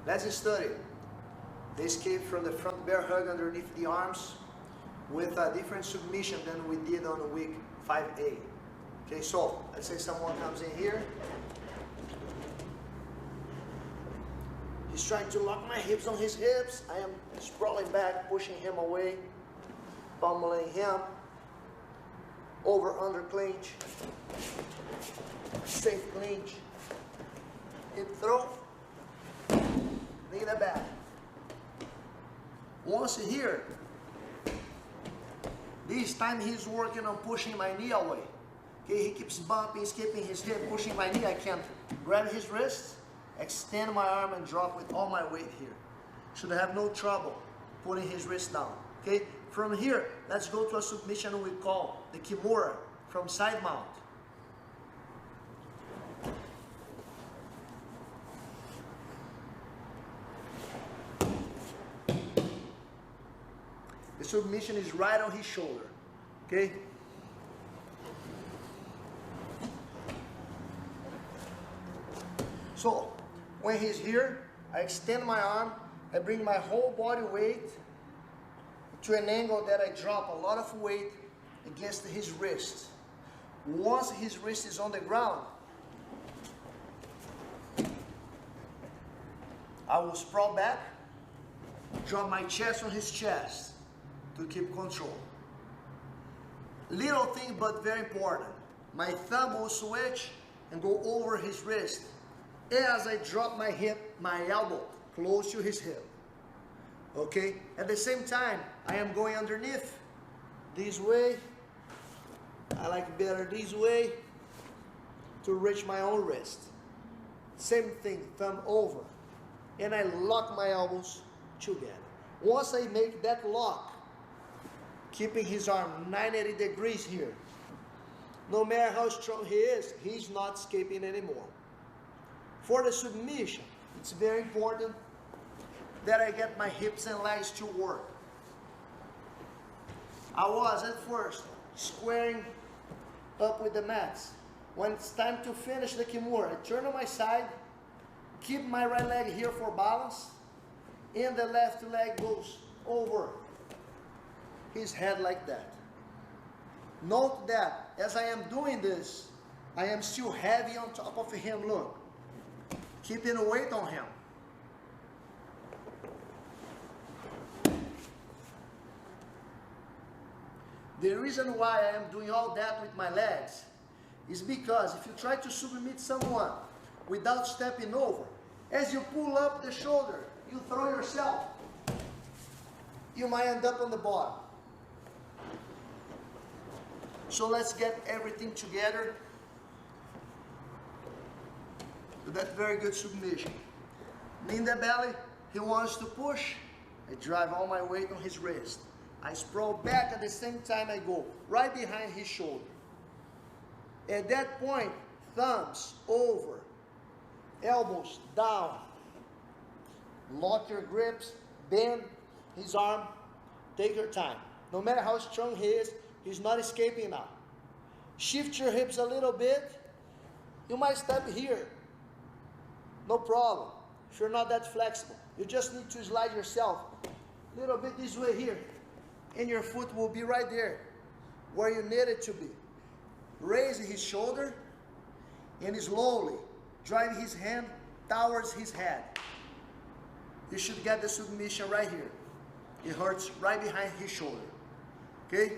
Let's study the escape from the front bear hug underneath the arms with a different submission than we did on week 5A. Okay, so let's say someone comes in here. He's trying to lock my hips on his hips. I am sprawling back, pushing him away, pummeling him. Over, under clinch, safe clinch, hip throw, knee in the back. Once here, this time he's working on pushing my knee away. Okay, he keeps bumping, skipping his hip, pushing my knee. I can grab his wrist, extend my arm and drop with all my weight here. Should have no trouble putting his wrist down. Okay, from here, let's go to a submission we call the Kimura from side mount. The submission is right on his shoulder. Okay? So, when he's here, I extend my arm, I bring my whole body weight to an angle that I drop a lot of weight against his wrist. Once his wrist is on the ground, I will sprawl back, drop my chest on his chest to keep control. Little thing but very important. My thumb will switch and go over his wrist as I drop my hip, my elbow close to his hip. Okay? At the same time, I am going underneath this way. I like better this way to reach my own wrist. Same thing, thumb over. And I lock my elbows together. Once I make that lock, keeping his arm 90 degrees here, no matter how strong he is, he's not escaping anymore. For the submission, it's very important that I get my hips and legs to work. I was at first squaring up with the mats. When it's time to finish the Kimura, I turn on my side, keep my right leg here for balance, and the left leg goes over his head like that. Note that as I am doing this, I am still heavy on top of him, look. Keeping a weight on him. The reason why I am doing all that with my legs is because if you try to submit someone without stepping over, as you pull up the shoulder, you throw yourself, you might end up on the bottom. So let's get everything together. So that's very good submission. Knee in the belly, he wants to push, I drive all my weight on his wrist. I sprawl back at the same time I go right behind his shoulder. At that point, thumbs over, elbows down. Lock your grips, bend his arm, take your time. No matter how strong he is, he's not escaping now. Shift your hips a little bit. You might step here. No problem. If you're not that flexible, you just need to slide yourself a little bit this way here. And your foot will be right there where you need it to be. Raise his shoulder and slowly drive his hand towards his head. You should get the submission right here. It hurts right behind his shoulder. Okay?